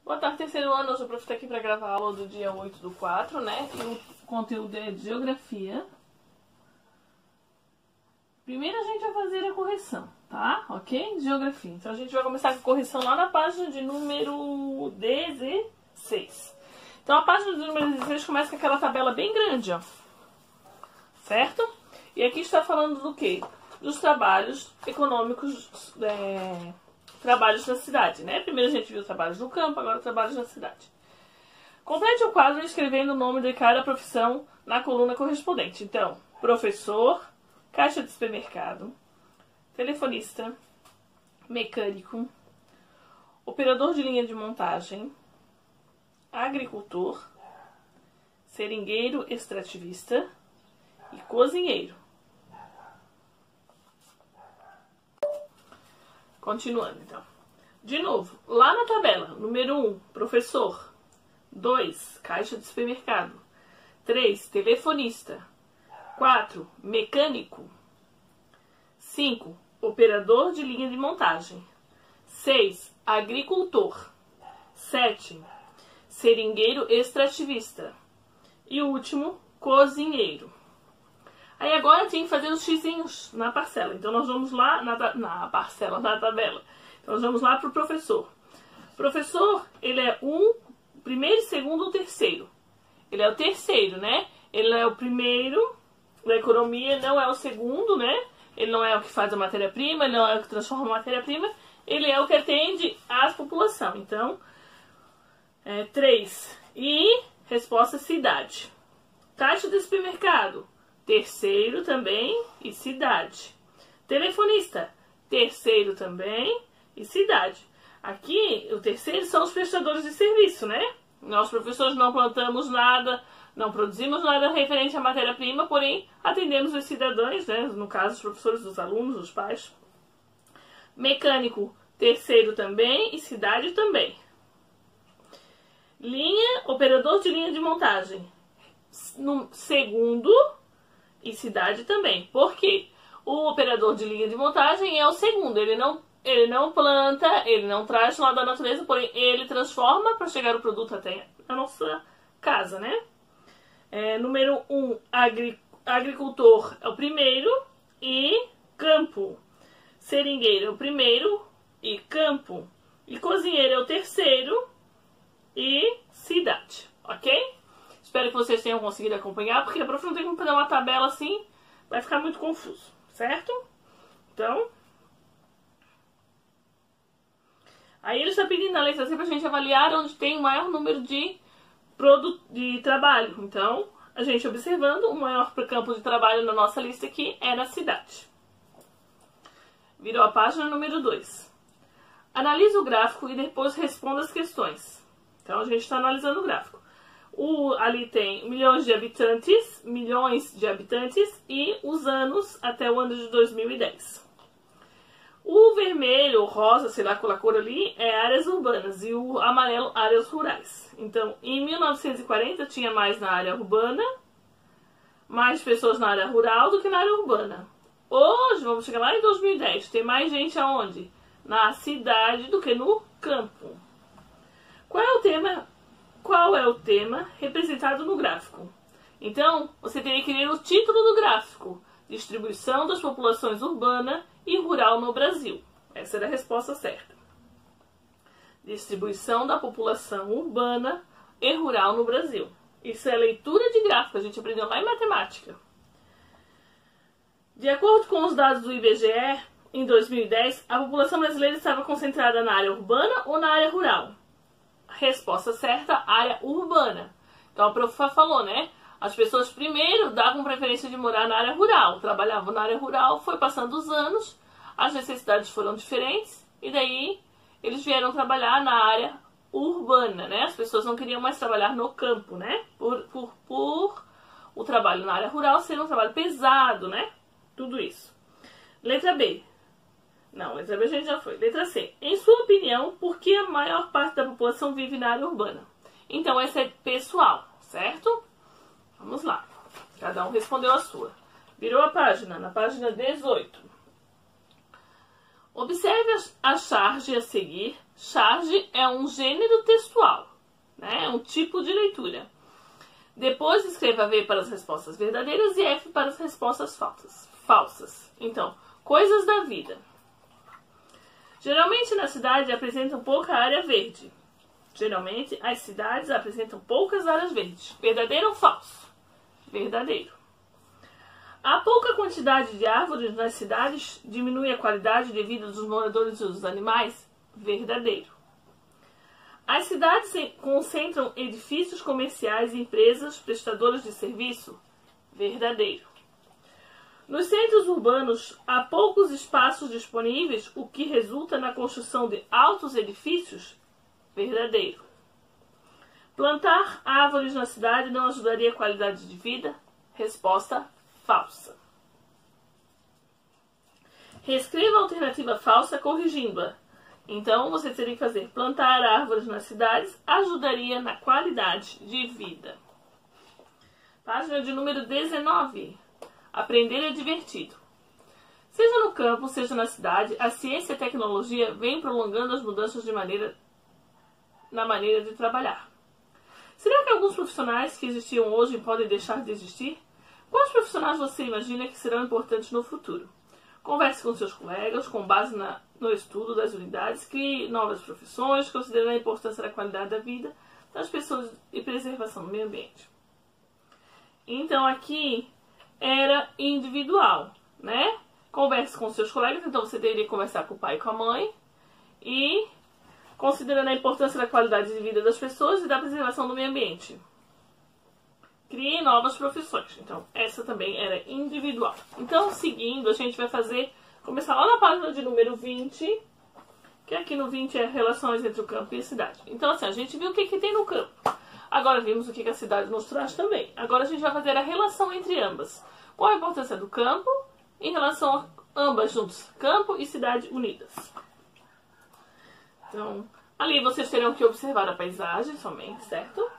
Boa tarde, terceiro ano. Hoje eu estou aqui para gravar a aula do dia 8/4, né? E o conteúdo é de Geografia. Primeiro a gente vai fazer a correção, tá? Ok? De Geografia. Então a gente vai começar com a correção lá na página de número 16. Então a página de número 16 começa com aquela tabela bem grande, ó. Certo? E aqui está falando do quê? Dos trabalhos econômicos, trabalhos na cidade, né? Primeiro a gente viu trabalhos no campo, agora trabalhos na cidade. Complete o quadro escrevendo o nome de cada profissão na coluna correspondente. Então, professor, caixa de supermercado, telefonista, mecânico, operador de linha de montagem, agricultor, seringueiro extrativista e cozinheiro. Continuando, então. De novo, lá na tabela, número 1, professor. 2, caixa de supermercado. 3, telefonista. 4, mecânico. 5, operador de linha de montagem. 6, agricultor. 7, seringueiro extrativista. E o último, cozinheiro. Aí agora tem que fazer os xizinhos na parcela. Então nós vamos lá na tabela. Então nós vamos lá para o professor. Professor, ele é primeiro, segundo ou terceiro? Ele é o terceiro, né? Ele não é o primeiro da economia, não é o segundo, né? Ele não é o que faz a matéria-prima, ele não é o que transforma a matéria-prima. Ele é o que atende à população. Então, 3. E resposta cidade. Caixa de supermercado. Terceiro também e cidade. Telefonista, terceiro também e cidade. Aqui, o terceiro são os prestadores de serviço, né? Nós, professores, não plantamos nada, não produzimos nada referente à matéria-prima, porém, atendemos os cidadãos, né? No caso, os professores, os alunos, os pais. Mecânico, terceiro também e cidade também. Operador de linha de montagem. No segundo e cidade também. Por quê? O operador de linha de montagem é o segundo. Ele não planta, ele não traz lá da natureza, porém ele transforma para chegar o produto até a nossa casa, né? Número 1, agricultor é o primeiro e campo. Seringueiro é o primeiro e campo. E cozinheiro é o terceiro e cidade. Ok? Espero que vocês tenham conseguido acompanhar, porque a prof não tem como fazer uma tabela assim, vai ficar muito confuso, certo? Então, aí ele está pedindo na letra C para a gente avaliar onde tem o maior número de trabalho. Então, a gente observando, o maior campo de trabalho na nossa lista aqui é na cidade. Virou a página número 2. Analise o gráfico e depois responda as questões. Então, a gente está analisando o gráfico. Ali tem milhões de habitantes e os anos até o ano de 2010. O vermelho, o rosa, sei lá qual a cor ali, é áreas urbanas e o amarelo, áreas rurais. Então, em 1940 tinha mais na área urbana, mais pessoas na área rural do que na área urbana. Hoje, vamos chegar lá em 2010, tem mais gente aonde? Na cidade do que no campo. Qual é o tema representado no gráfico? Então, você teria que ler o título do gráfico. Distribuição das populações urbana e rural no Brasil. Essa era a resposta certa. Distribuição da população urbana e rural no Brasil. Isso é leitura de gráfico, a gente aprendeu lá em matemática. De acordo com os dados do IBGE, em 2010, a população brasileira estava concentrada na área urbana ou na área rural? Resposta certa, área urbana. Então a prof falou, né? As pessoas primeiro davam preferência de morar na área rural, trabalhavam na área rural, foi passando os anos, as necessidades foram diferentes e daí eles vieram trabalhar na área urbana, né? As pessoas não queriam mais trabalhar no campo, né? Por o trabalho na área rural ser um trabalho pesado, né? Tudo isso. Letra B. Não, letra B a gente já foi. Letra C. Em sua opinião, por que a maior parte da população vive na área urbana? Então, essa é pessoal, certo? Vamos lá. Cada um respondeu a sua. Virou a página, na página 18. Observe a charge a seguir. Charge é um gênero textual, né? É um tipo de leitura. Depois escreva V para as respostas verdadeiras e F para as respostas falsas. Então, coisas da vida. Geralmente na cidade apresentam pouca área verde. Geralmente as cidades apresentam poucas áreas verdes. Verdadeiro ou falso? Verdadeiro. A pouca quantidade de árvores nas cidades diminui a qualidade de vida dos moradores e dos animais? Verdadeiro. As cidades concentram edifícios comerciais e empresas prestadoras de serviço? Verdadeiro. Nos centros urbanos há poucos espaços disponíveis, o que resulta na construção de altos edifícios? Verdadeiro. Plantar árvores na cidade não ajudaria a qualidade de vida? Resposta falsa. Reescreva a alternativa falsa corrigindo-a. Então, você teria que fazer: plantar árvores nas cidades ajudaria na qualidade de vida. Página de número 19. Aprender é divertido. Seja no campo, seja na cidade, a ciência e a tecnologia vêm prolongando as mudanças na maneira de trabalhar. Será que alguns profissionais que existiam hoje podem deixar de existir? Quais profissionais você imagina que serão importantes no futuro? Converse com seus colegas, com base no estudo das unidades, crie novas profissões, considerando a importância da qualidade da vida das pessoas e preservação do meio ambiente. Então aqui era individual, né? Converse com seus colegas, então você teria que conversar com o pai e com a mãe, e considerando a importância da qualidade de vida das pessoas e da preservação do meio ambiente. Crie novas profissões. Então, essa também era individual. Então, seguindo, a gente vai começar lá na página de número 20, que aqui no 20 é relações entre o campo e a cidade. Então, assim, a gente viu o que tem no campo. Agora vimos o que a cidade nos traz também. Agora a gente vai fazer a relação entre ambas. Qual a importância do campo em relação a ambas juntas? Campo e cidade unidas. Então, ali vocês terão que observar a paisagem somente, certo?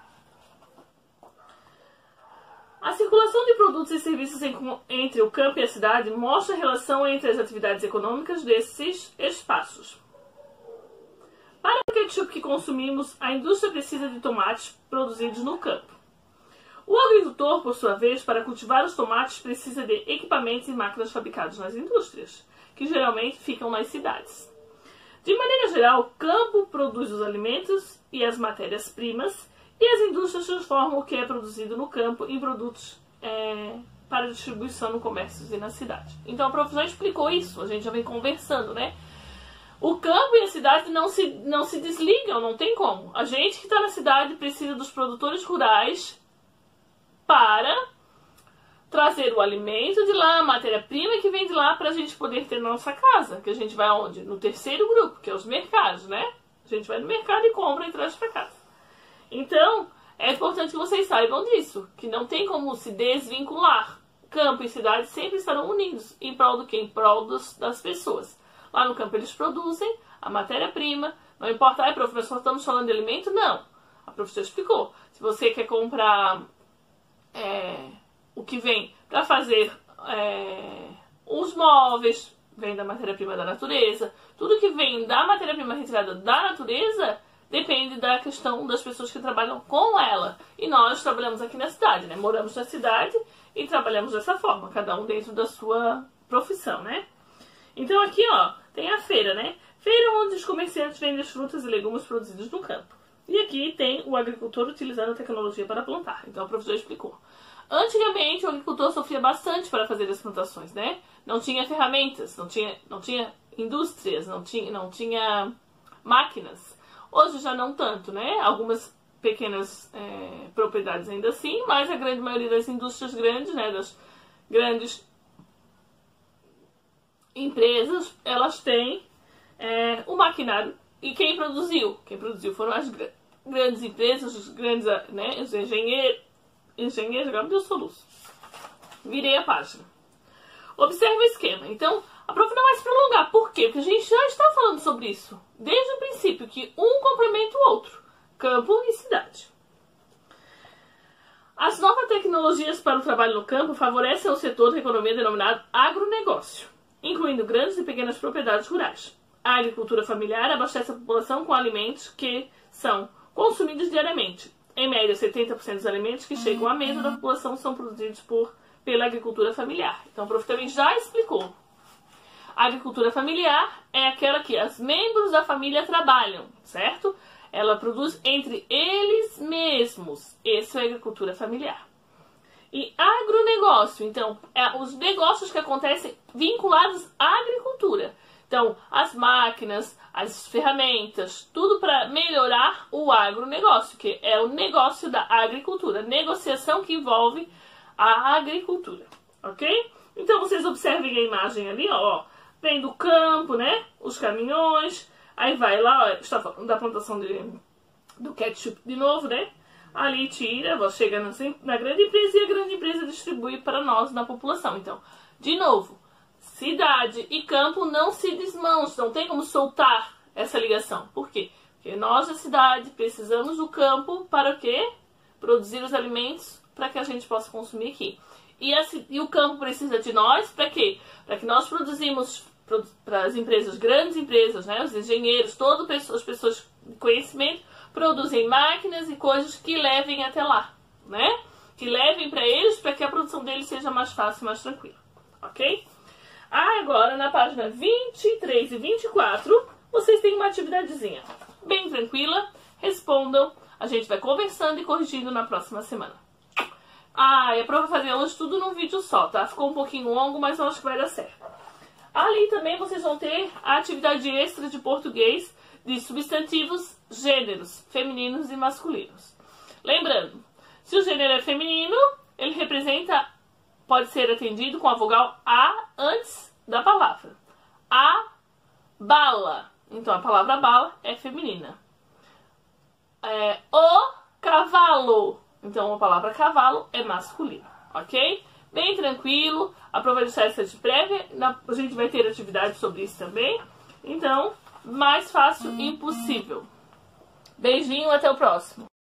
A circulação de produtos e serviços entre o campo e a cidade mostra a relação entre as atividades econômicas desses espaços. Para o ketchup que consumimos, a indústria precisa de tomates produzidos no campo. O agricultor, por sua vez, para cultivar os tomates, precisa de equipamentos e máquinas fabricados nas indústrias, que geralmente ficam nas cidades. De maneira geral, o campo produz os alimentos e as matérias-primas, e as indústrias transformam o que é produzido no campo em produtos para distribuição no comércio e na cidade. Então a prof já explicou isso, a gente já vem conversando, né? O campo e a cidade não se desligam, não tem como. A gente que está na cidade precisa dos produtores rurais para trazer o alimento de lá, a matéria-prima que vem de lá, para a gente poder ter na nossa casa. Que a gente vai aonde? No terceiro grupo, que é os mercados, né? A gente vai no mercado e compra e traz para casa. Então, é importante que vocês saibam disso, que não tem como se desvincular. Campo e cidade sempre estarão unidos. Em prol do quê? Em prol das pessoas. Lá no campo eles produzem a matéria-prima. Não importa, prof, nós só estamos falando de alimento? Não. A professora explicou. Se você quer comprar o que vem para fazer os móveis, vem da matéria-prima da natureza. Tudo que vem da matéria-prima retirada da natureza depende da questão das pessoas que trabalham com ela. E nós trabalhamos aqui na cidade, né? Moramos na cidade e trabalhamos dessa forma, cada um dentro da sua profissão, né? Então aqui, ó, tem a feira, né? Feira onde os comerciantes vendem as frutas e legumes produzidos no campo. E aqui tem o agricultor utilizando a tecnologia para plantar. Então a professora explicou. Antigamente o agricultor sofria bastante para fazer as plantações, né? Não tinha ferramentas, não tinha indústrias, não tinha máquinas. Hoje já não tanto, né? Algumas pequenas propriedades ainda assim, mas a grande maioria das indústrias grandes, né? Das grandes empresas, elas têm o maquinário. E quem produziu? Quem produziu foram as grandes empresas, os grandes, né? Os engenheiros, agora me deu soluço. Virei a página. Observe o esquema. Então, a prof não vai se prolongar. Por quê? Porque a gente já está falando sobre isso desde o princípio, que um complementa o outro. Campo e cidade. As novas tecnologias para o trabalho no campo favorecem o setor da economia denominado agronegócio. incluindo grandes e pequenas propriedades rurais. A agricultura familiar abastece a população com alimentos que são consumidos diariamente. Em média, 70% dos alimentos que chegam à mesa da população são produzidos pela agricultura familiar. Então, o prof também já explicou. A agricultura familiar é aquela que os membros da família trabalham, certo? Ela produz entre eles mesmos. Essa é a agricultura familiar. E agronegócio, então, os negócios que acontecem vinculados à agricultura. Então, as máquinas, as ferramentas, tudo para melhorar o agronegócio, que é o negócio da agricultura, negociação que envolve a agricultura, ok? Então, vocês observem a imagem ali, ó, vem do campo, né, os caminhões, aí vai lá, ó, está falando da plantação do ketchup de novo, né? Ali tira, chega na grande empresa e a grande empresa distribui para nós, na população. Então, de novo, cidade e campo não se desmancham, não tem como soltar essa ligação. Por quê? Porque nós da cidade precisamos do campo para o quê? Produzir os alimentos para que a gente possa consumir aqui. E o campo precisa de nós para quê? Para que nós produzimos para as empresas, grandes empresas, né? Os engenheiros, todas as pessoas de conhecimento, produzem máquinas e coisas que levem até lá, né? Que levem para eles para que a produção deles seja mais fácil e mais tranquila, ok? Agora, na página 23 e 24, vocês têm uma atividadezinha bem tranquila. Respondam, a gente vai conversando e corrigindo na próxima semana. É para fazer hoje tudo num vídeo só, tá? Ficou um pouquinho longo, mas eu acho que vai dar certo. Ali também vocês vão ter a atividade extra de português de substantivos, gêneros, femininos e masculinos. Lembrando, se o gênero é feminino, ele pode ser atendido com a vogal A antes da palavra. A bala. Então, a palavra bala é feminina. O cavalo. Então, a palavra cavalo é masculina, ok? Bem tranquilo. A prova de teste de prévia, a gente vai ter atividade sobre isso também. Então, mais fácil impossível. Beijinho, até o próximo.